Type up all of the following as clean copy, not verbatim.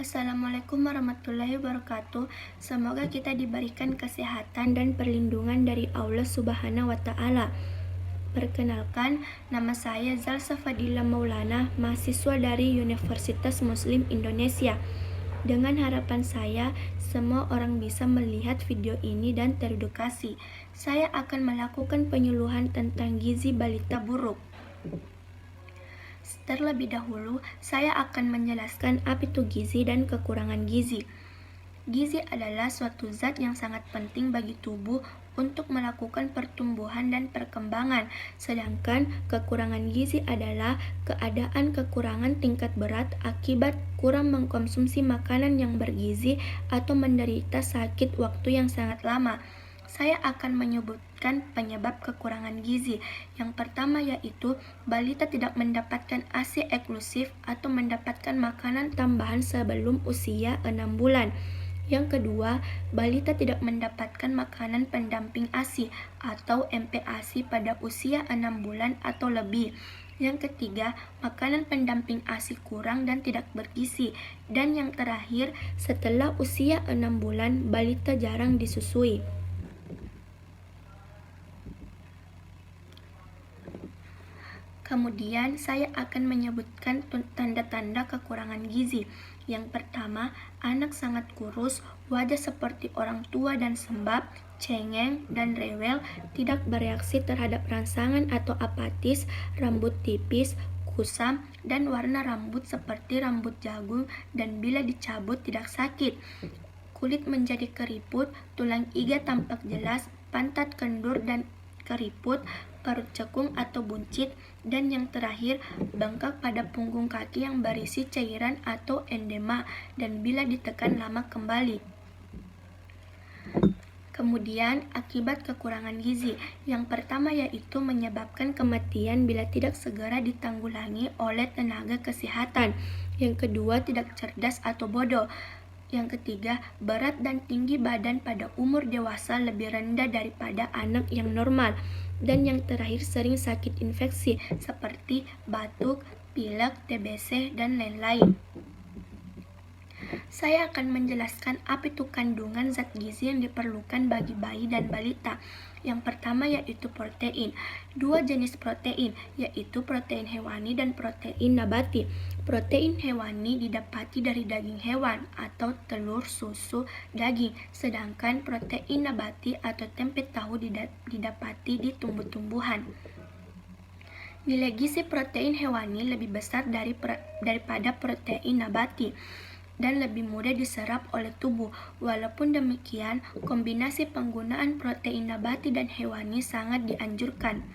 Assalamualaikum warahmatullahi wabarakatuh. Semoga kita diberikan kesehatan dan perlindungan dari Allah Subhanahu wa Ta'ala. Perkenalkan, nama saya Zalsa Fadila Maulana, mahasiswa dari Universitas Muslim Indonesia. Dengan harapan saya, semua orang bisa melihat video ini dan teredukasi. Saya akan melakukan penyuluhan tentang gizi balita buruk. Terlebih dahulu, saya akan menjelaskan apa itu gizi dan kekurangan gizi. Gizi adalah suatu zat yang sangat penting bagi tubuh untuk melakukan pertumbuhan dan perkembangan, sedangkan kekurangan gizi adalah keadaan kekurangan tingkat berat akibat kurang mengkonsumsi makanan yang bergizi atau menderita sakit waktu yang sangat lama. Saya akan menyebutkan penyebab kekurangan gizi. Yang pertama yaitu balita tidak mendapatkan ASI eksklusif atau mendapatkan makanan tambahan sebelum usia 6 bulan. Yang kedua, balita tidak mendapatkan makanan pendamping ASI atau MPASI pada usia 6 bulan atau lebih. Yang ketiga, makanan pendamping ASI kurang dan tidak bergizi. Dan yang terakhir, setelah usia 6 bulan, balita jarang disusui. Kemudian saya akan menyebutkan tanda-tanda kekurangan gizi. Yang pertama, anak sangat kurus, wajah seperti orang tua dan sembab, cengeng dan rewel, tidak bereaksi terhadap rangsangan atau apatis, rambut tipis, kusam, dan warna rambut seperti rambut jagung dan bila dicabut tidak sakit. Kulit menjadi keriput, tulang iga tampak jelas, pantat kendur dan keriput, perut cekung atau buncit, dan yang terakhir, bengkak pada punggung kaki yang berisi cairan atau endema, dan bila ditekan lama kembali. Kemudian, akibat kekurangan gizi, yang pertama yaitu menyebabkan kematian bila tidak segera ditanggulangi oleh tenaga kesehatan. Yang kedua, tidak cerdas atau bodoh. Yang ketiga, berat dan tinggi badan pada umur dewasa lebih rendah daripada anak yang normal. Dan yang terakhir, sering sakit infeksi seperti batuk, pilek, TBC, dan lain-lain. Saya akan menjelaskan apa itu kandungan zat gizi yang diperlukan bagi bayi dan balita. Yang pertama yaitu protein. Dua jenis protein, yaitu protein hewani dan protein nabati. Protein hewani didapati dari daging hewan atau telur, susu, daging. Sedangkan protein nabati atau tempe tahu didapati di tumbuh-tumbuhan. Nilai gizi protein hewani lebih besar daripada protein nabati dan lebih mudah diserap oleh tubuh. Walaupun demikian, kombinasi penggunaan protein nabati dan hewani sangat dianjurkan.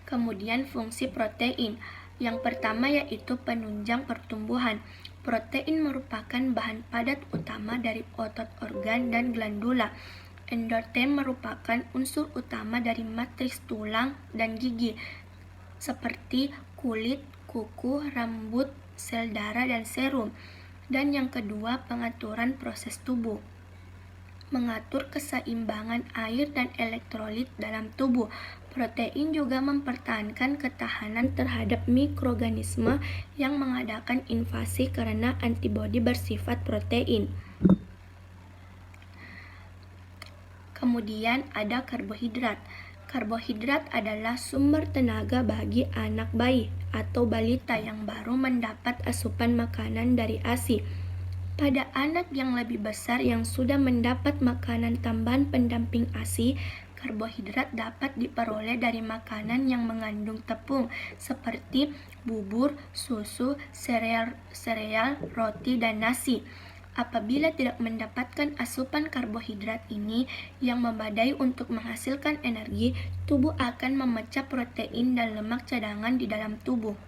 Kemudian fungsi protein. Yang pertama yaitu penunjang pertumbuhan. Protein merupakan bahan padat utama dari otot, organ, dan glandula. Endotel merupakan unsur utama dari matriks tulang dan gigi, seperti kulit, kuku, rambut, sel darah, dan serum. Dan yang kedua, pengaturan proses tubuh. Mengatur keseimbangan air dan elektrolit dalam tubuh. Protein juga mempertahankan ketahanan terhadap mikroorganisme yang mengadakan invasi karena antibodi bersifat protein. Kemudian ada karbohidrat. Karbohidrat adalah sumber tenaga bagi anak bayi atau balita yang baru mendapat asupan makanan dari ASI. Pada anak yang lebih besar yang sudah mendapat makanan tambahan pendamping ASI, karbohidrat dapat diperoleh dari makanan yang mengandung tepung seperti bubur, susu, sereal, roti, dan nasi. Apabila tidak mendapatkan asupan karbohidrat ini yang memadai untuk menghasilkan energi, tubuh akan memecah protein dan lemak cadangan di dalam tubuh.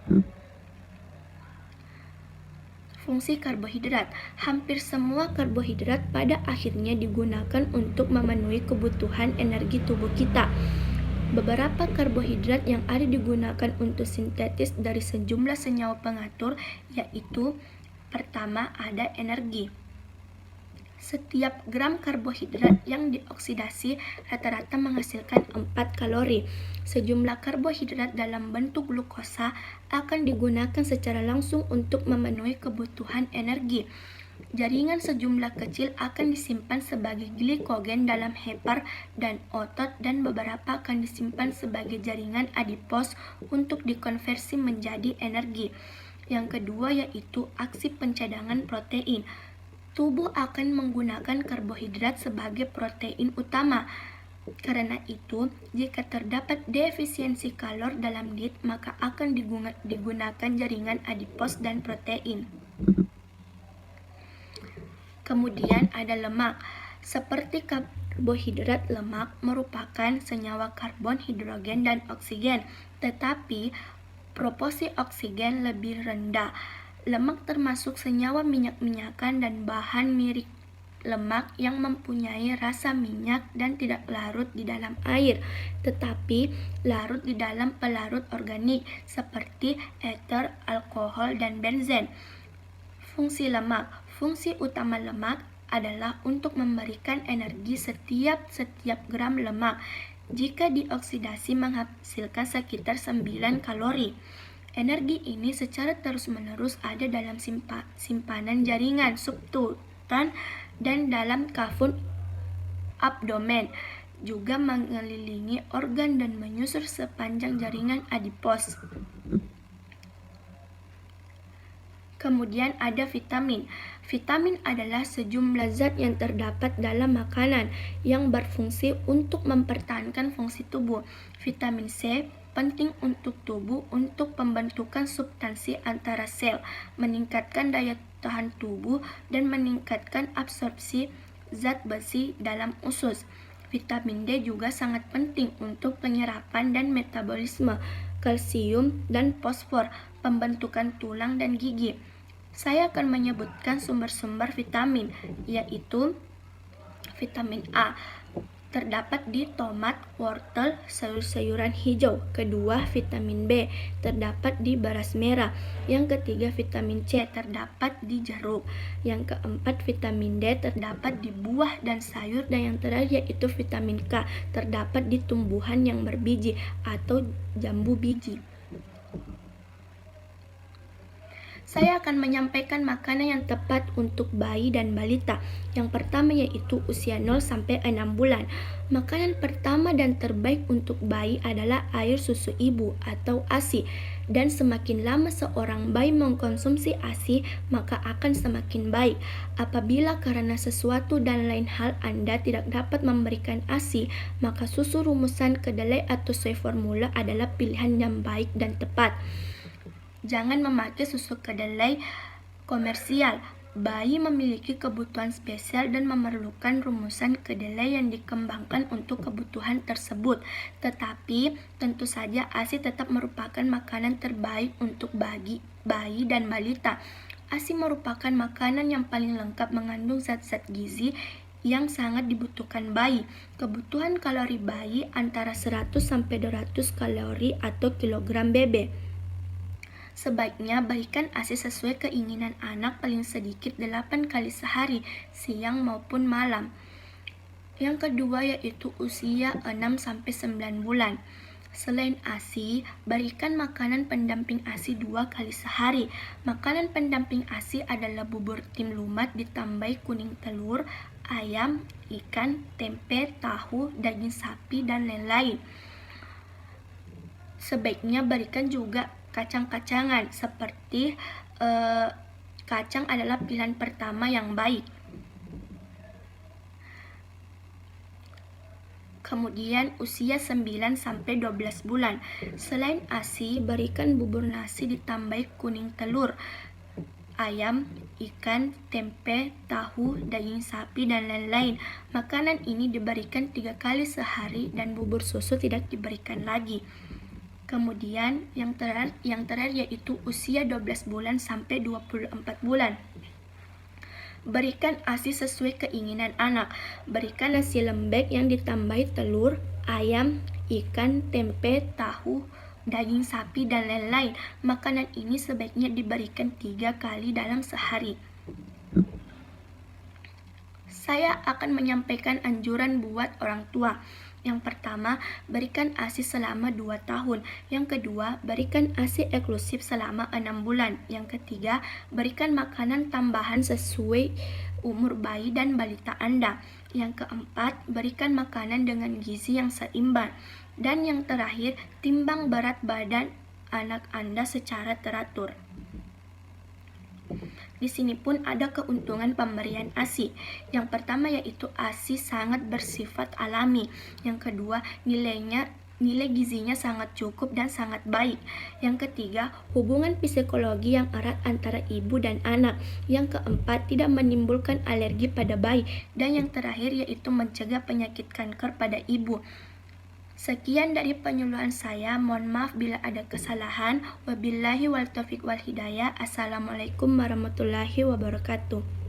Fungsi karbohidrat. Hampir semua karbohidrat pada akhirnya digunakan untuk memenuhi kebutuhan energi tubuh kita. Beberapa karbohidrat yang ada digunakan untuk sintetis dari sejumlah senyawa pengatur, yaitu pertama ada energi. Setiap gram karbohidrat yang dioksidasi rata-rata menghasilkan 4 kalori. Sejumlah karbohidrat dalam bentuk glukosa akan digunakan secara langsung untuk memenuhi kebutuhan energi. Jaringan sejumlah kecil akan disimpan sebagai glikogen dalam hepar dan otot, dan beberapa akan disimpan sebagai jaringan adipos untuk dikonversi menjadi energi. Yang kedua yaitu aksi pencadangan protein. Tubuh akan menggunakan karbohidrat sebagai protein utama. Karena itu, jika terdapat defisiensi kalor dalam diet, maka akan digunakan jaringan adipos dan protein. Kemudian ada lemak. Seperti karbohidrat, lemak merupakan senyawa karbon, hidrogen, dan oksigen, tetapi proporsi oksigen lebih rendah. Lemak termasuk senyawa minyak-minyakan dan bahan mirip lemak yang mempunyai rasa minyak dan tidak larut di dalam air, tetapi larut di dalam pelarut organik seperti ether, alkohol, dan benzen. Fungsi lemak. Fungsi utama lemak adalah untuk memberikan energi setiap gram lemak. Jika dioksidasi menghasilkan sekitar 9 kalori. Energi ini secara terus-menerus ada dalam simpanan jaringan subtutan dan dalam kafun abdomen, juga mengelilingi organ dan menyusur sepanjang jaringan adipos. Kemudian ada vitamin. Vitamin adalah sejumlah zat yang terdapat dalam makanan yang berfungsi untuk mempertahankan fungsi tubuh. Vitamin C penting untuk tubuh untuk pembentukan substansi antara sel, meningkatkan daya tahan tubuh, dan meningkatkan absorpsi zat besi dalam usus. Vitamin D juga sangat penting untuk penyerapan dan metabolisme kalsium dan fosfor, pembentukan tulang dan gigi. Saya akan menyebutkan sumber-sumber vitamin, yaitu vitamin A terdapat di tomat, wortel, sayur-sayuran hijau. Kedua, vitamin B terdapat di beras merah. Yang ketiga, vitamin C terdapat di jeruk. Yang keempat, vitamin D terdapat di buah dan sayur. Dan yang terakhir yaitu vitamin K terdapat di tumbuhan yang berbiji atau jambu biji. Saya akan menyampaikan makanan yang tepat untuk bayi dan balita. Yang pertama yaitu usia 0 sampai 6 bulan. Makanan pertama dan terbaik untuk bayi adalah air susu ibu atau ASI. Dan semakin lama seorang bayi mengkonsumsi ASI, maka akan semakin baik. Apabila karena sesuatu dan lain hal Anda tidak dapat memberikan ASI, maka susu rumusan, kedelai atau soy formula adalah pilihan yang baik dan tepat. Jangan memakai susu kedelai komersial. Bayi memiliki kebutuhan spesial dan memerlukan rumusan kedelai yang dikembangkan untuk kebutuhan tersebut. Tetapi, tentu saja ASI tetap merupakan makanan terbaik untuk bayi dan balita. ASI merupakan makanan yang paling lengkap, mengandung zat-zat gizi yang sangat dibutuhkan bayi. Kebutuhan kalori bayi antara 100-200 kalori atau kilogram BB. Sebaiknya berikan ASI sesuai keinginan anak paling sedikit 8 kali sehari, siang maupun malam. Yang kedua yaitu usia 6-9 bulan. Selain ASI, berikan makanan pendamping ASI 2 kali sehari. Makanan pendamping ASI adalah bubur tim lumat ditambahi kuning telur, ayam, ikan, tempe, tahu, daging sapi, dan lain-lain. Sebaiknya berikan juga kacang-kacangan seperti kacang adalah pilihan pertama yang baik. Kemudian usia 9-12 bulan. Selain ASI, berikan bubur nasi ditambahi kuning telur, ayam, ikan, tempe, tahu, daging sapi, dan lain-lain. Makanan ini diberikan 3 kali sehari dan bubur susu tidak diberikan lagi. Kemudian yang terakhir yaitu usia 12 bulan sampai 24 bulan. Berikan ASI sesuai keinginan anak. Berikan nasi lembek yang ditambahi telur, ayam, ikan, tempe, tahu, daging sapi, dan lain-lain. Makanan ini sebaiknya diberikan 3 kali dalam sehari. saya akan menyampaikan anjuran buat orang tua. Yang pertama, berikan ASI selama 2 tahun. Yang kedua, berikan ASI eksklusif selama 6 bulan. Yang ketiga, berikan makanan tambahan sesuai umur bayi dan balita Anda. Yang keempat, berikan makanan dengan gizi yang seimbang. Dan yang terakhir, timbang berat badan anak Anda secara teratur. Di sini pun ada keuntungan pemberian ASI. Yang pertama yaitu ASI sangat bersifat alami. Yang kedua, nilai gizinya sangat cukup dan sangat baik. Yang ketiga, hubungan psikologi yang erat antara ibu dan anak. Yang keempat, tidak menimbulkan alergi pada bayi. Dan yang terakhir yaitu mencegah penyakit kanker pada ibu. Sekian dari penyuluhan saya, mohon maaf bila ada kesalahan. Wabillahi wal taufiq wal hidayah. Assalamualaikum warahmatullahi wabarakatuh.